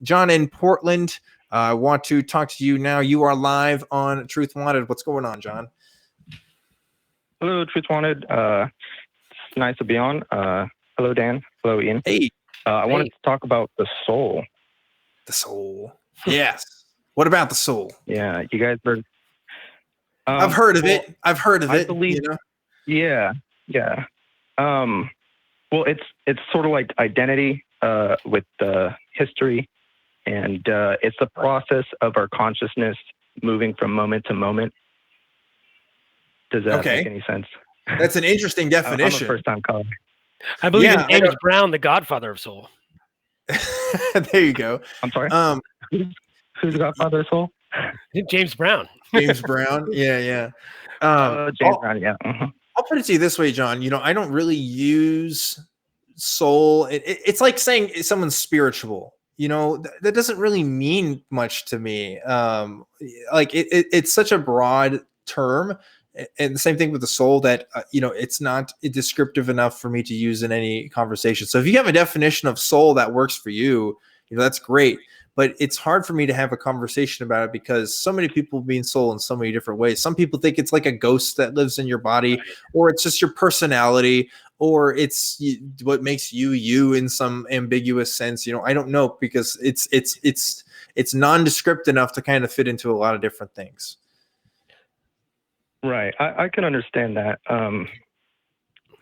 John in Portland. I want to talk to you now. You are live on Truth Wanted. What's going on, John? Hello, Truth Wanted. It's nice to be on. Hello, Dan. Hello, Ian. Hey. I wanted to talk about the soul. The soul. Yes. What about the soul? Yeah, you guys heard? I've heard of it. I've heard of it. I believe. Yeah. Well, it's sort of like identity with history, and it's the process of our consciousness moving from moment to moment. Does that make any sense? That's an interesting definition. I'm a first-time caller. I believe in James Brown, the godfather of soul. There you go. I'm sorry. Who's the godfather of soul? James Brown. James Brown. Yeah. James Brown. Yeah. I'll put it to you this way, John. I don't really use soul. It's like saying someone's spiritual. That doesn't really mean much to me. Like it's such a broad term. And the same thing with the soul that, it's not descriptive enough for me to use in any conversation. So if you have a definition of soul that works for you, that's great. But it's hard for me to have a conversation about it because so many people mean soul in so many different ways. Some people think it's like a ghost that lives in your body, or it's just your personality, or it's what makes you in some ambiguous sense. I don't know, because it's nondescript enough to kind of fit into a lot of different things. Right. I can understand that.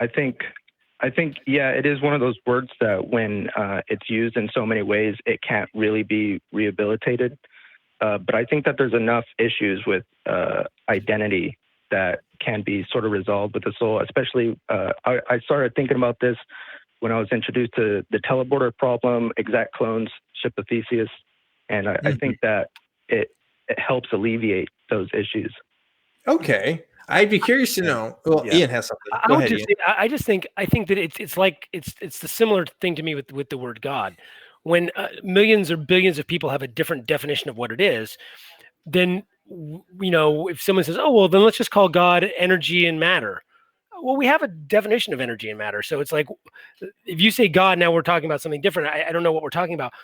I think, yeah, it is one of those words that when it's used in so many ways, it can't really be rehabilitated. But I think that there's enough issues with identity that can be sort of resolved with the soul, especially I started thinking about this when I was introduced to the teleporter problem, exact clones, ship of Theseus. And I think that it helps alleviate those issues. Okay, I'd be curious to know. Well, yeah. Ian has something. Go ahead, Ian. I think that it's like it's the similar thing to me with the word God. When millions or billions of people have a different definition of what it is, then if someone says, "Oh, well, then let's just call God energy and matter." Well, we have a definition of energy and matter, so it's like if you say God, now we're talking about something different. I don't know what we're talking about.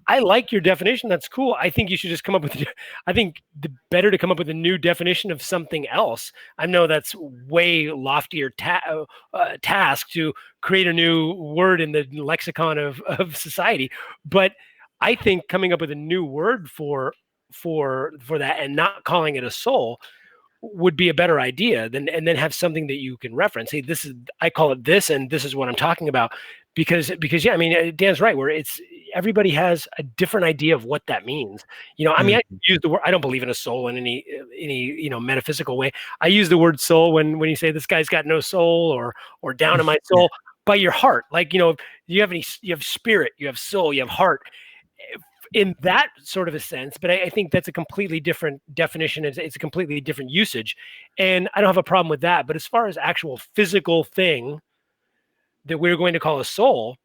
I like your definition. That's cool. I think you should just come up with, I think the better to come up with a new definition of something else. I know that's way loftier task to create a new word in the lexicon of society. But I think coming up with a new word for that and not calling it a soul would be a better idea and then have something that you can reference. Hey, I call it this, and this is what I'm talking about. Because yeah, I mean, Dan's right, where everybody has a different idea of what that means. I mean, I use the word, I don't believe in a soul in any metaphysical way. I use the word soul when you say this guy's got no soul or down in my soul by your heart. Like, you have spirit, you have soul, you have heart in that sort of a sense. But I think that's a completely different definition. It's a completely different usage. And I don't have a problem with that. But as far as actual physical thing that we're going to call a soul,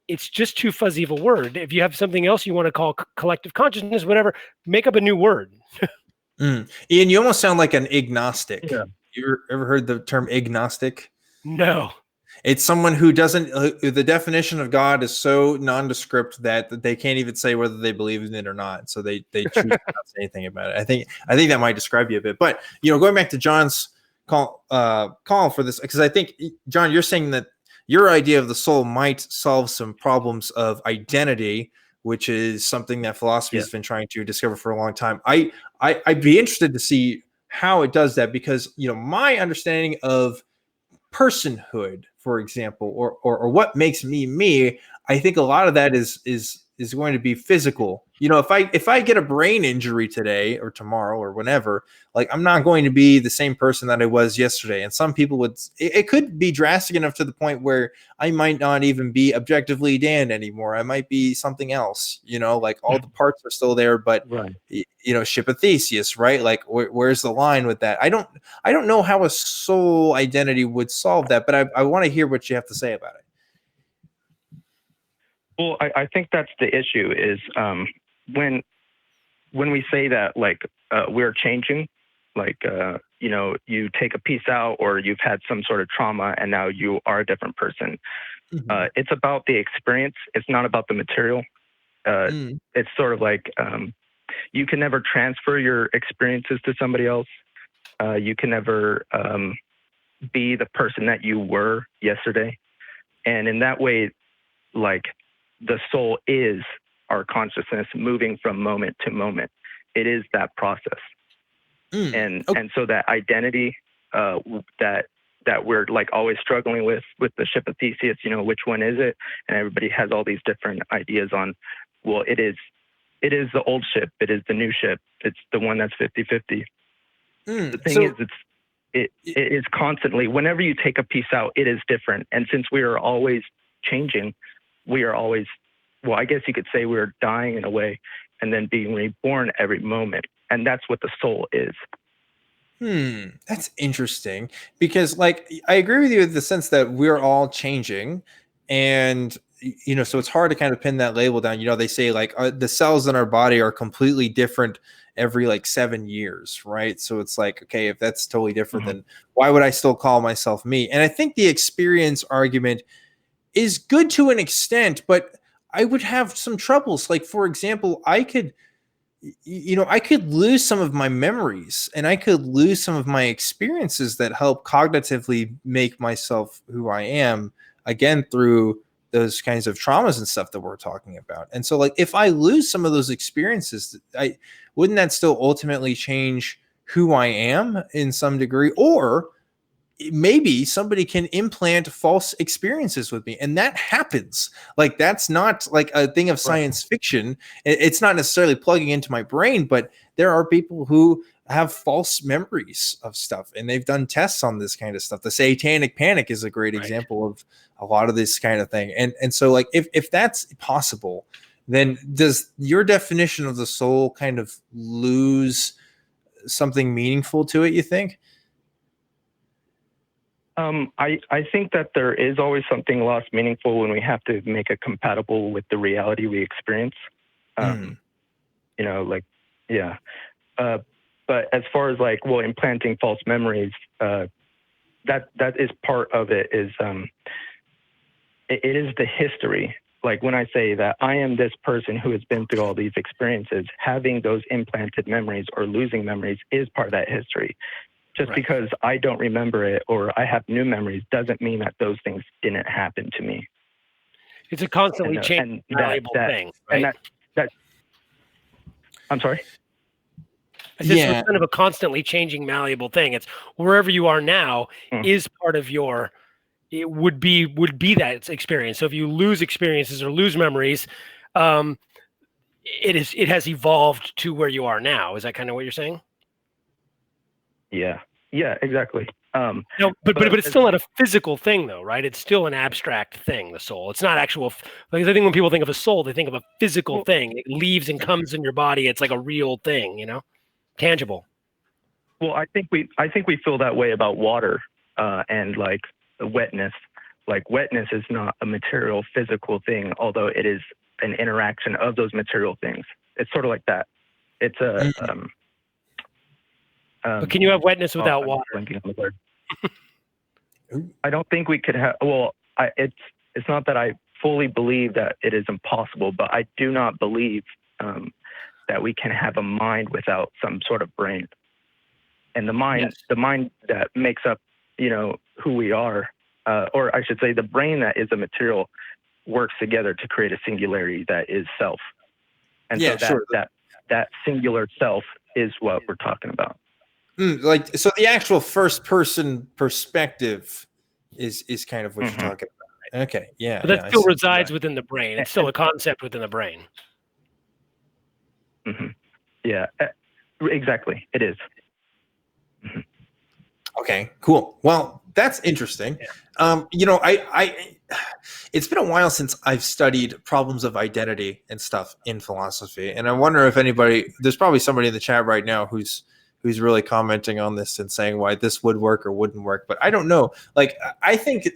it's just too fuzzy of a word. If you have something else you want to call collective consciousness, whatever, make up a new word. Ian, you almost sound like an agnostic. Yeah. You ever heard the term agnostic? No. It's someone who doesn't, the definition of God is so nondescript that they can't even say whether they believe in it or not. So they choose not to say anything about it. I think that might describe you a bit. But, going back to John's call for this, because I think, John, you're saying that your idea of the soul might solve some problems of identity, which is something that philosophy has been trying to discover for a long time. I'd be interested to see how it does that, because my understanding of personhood, for example, or what makes me, I think a lot of that is going to be physical. If I get a brain injury today or tomorrow or whenever, like, I'm not going to be the same person that I was yesterday. And some people it could be drastic enough to the point where I might not even be objectively Dan anymore. I might be something else, like all the parts are still there, but ship of Theseus, right? Like, where's the line with that? I don't know how a soul identity would solve that, but I want to hear what you have to say about it. Well, I think that's the issue is when we say that, like, we're changing, like, you take a piece out or you've had some sort of trauma and now you are a different person. Mm-hmm. It's about the experience. It's not about the material. It's sort of like you can never transfer your experiences to somebody else. You can never be the person that you were yesterday. And in that way, like the soul is our consciousness moving from moment to moment. It is that process. And so that identity that we're like always struggling with the ship of Theseus, you know, which one is it? And everybody has all these different ideas on, well, it is the old ship, it is the new ship, it's the one that's 50-50. The thing is, it is constantly, whenever you take a piece out, it is different. And since we are always changing, we are always, well, I guess you could say we're dying in a way and then being reborn every moment. And that's what the soul is. That's interesting, because like I agree with you in the sense that we're all changing, and you know, so it's hard to kind of pin that label down. You know, they say like the cells in our body are completely different every like 7 years, right? So it's like, okay, if that's totally different, then why would I still call myself me? And I think the experience argument is good to an extent, but I would have some troubles. Like, for example, I could lose some of my memories, and I could lose some of my experiences that help cognitively make myself who I am, again, through those kinds of traumas and stuff that we're talking about. And so like, if I lose some of those experiences, wouldn't that still ultimately change who I am in some degree? Or maybe somebody can implant false experiences with me, and that happens. Like, that's not like a thing of science fiction. It's not necessarily plugging into my brain, but there are people who have false memories of stuff, and they've done tests on this kind of stuff. The satanic panic is a great example of a lot of this kind of thing. And so like, if that's possible, then does your definition of the soul kind of lose something meaningful to it, you think? I think that there is always something lost meaningful when we have to make it compatible with the reality we experience. You know, like, yeah. But as far as like, well, implanting false memories, that is part of it. Is it is the history. Like when I say that I am this person who has been through all these experiences, having those implanted memories or losing memories is part of that history. Just because I don't remember it or I have new memories doesn't mean that those things didn't happen to me. It's a constantly changing malleable thing, right? And that I'm sorry? It's kind of a constantly changing malleable thing. It's wherever you are now is part of your, it would be that experience. So if you lose experiences or lose memories, it has evolved to where you are now. Is that kind of what you're saying? Yeah, exactly. No, but it's still not a physical thing, though, right? It's still an abstract thing, the soul. It's not actual. Like, I think when people think of a soul, they think of a physical thing. It leaves and comes in your body. It's like a real thing, you know, tangible. Well, I think we feel that way about water and like wetness. Like wetness is not a material, physical thing, although it is an interaction of those material things. It's sort of like that. It's a but can you have wetness without water? I don't think we could have. Well, it's not that I fully believe that it is impossible, but I do not believe that we can have a mind without some sort of brain. And the mind that makes up, you know, who we are, or I should say, the brain that is a material works together to create a singularity that is self. And that singular self is what we're talking about. Like, so the actual first person perspective is kind of what you're talking about. Okay. Yeah. But that still resides within the brain. It's still a concept within the brain. Yeah, exactly. It is. Okay, cool. Well, that's interesting. You know, I it's been a while since I've studied problems of identity and stuff in philosophy. And I wonder if there's probably somebody in the chat right now who's really commenting on this and saying why this would work or wouldn't work. But I don't know. Like, I think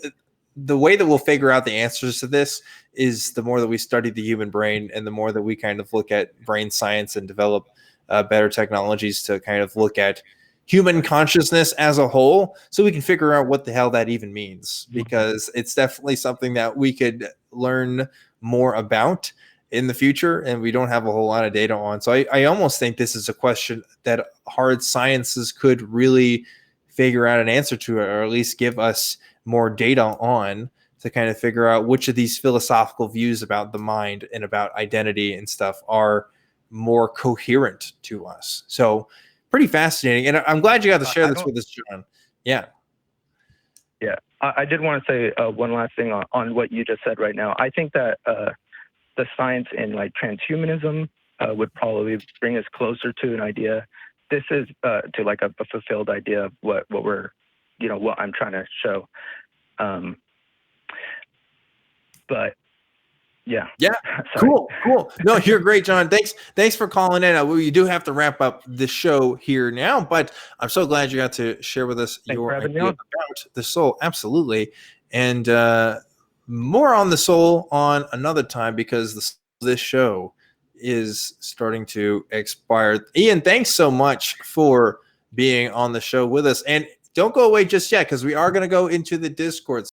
the way that we'll figure out the answers to this is the more that we study the human brain and the more that we kind of look at brain science and develop better technologies to kind of look at human consciousness as a whole, so we can figure out what the hell that even means, because it's definitely something that we could learn more about. in the future, and we don't have a whole lot of data on. So I almost think this is a question that hard sciences could really figure out an answer to, or at least give us more data on, to kind of figure out which of these philosophical views about the mind and about identity and stuff are more coherent to us. So pretty fascinating. And I'm glad you got to share this with us, John. Yeah. Yeah. I did want to say one last thing on what you just said right now. I think that the science in like transhumanism would probably bring us closer to an idea. This is to like a fulfilled idea of what we're, what I'm trying to show. But yeah. Cool. No, you're great, John. Thanks for calling in. We do have to wrap up the show here now, but I'm so glad you got to share with us your idea about the soul. Absolutely. And more on the soul on another time, because this show is starting to expire. Ian, thanks so much for being on the show with us. And don't go away just yet, because we are going to go into the Discord.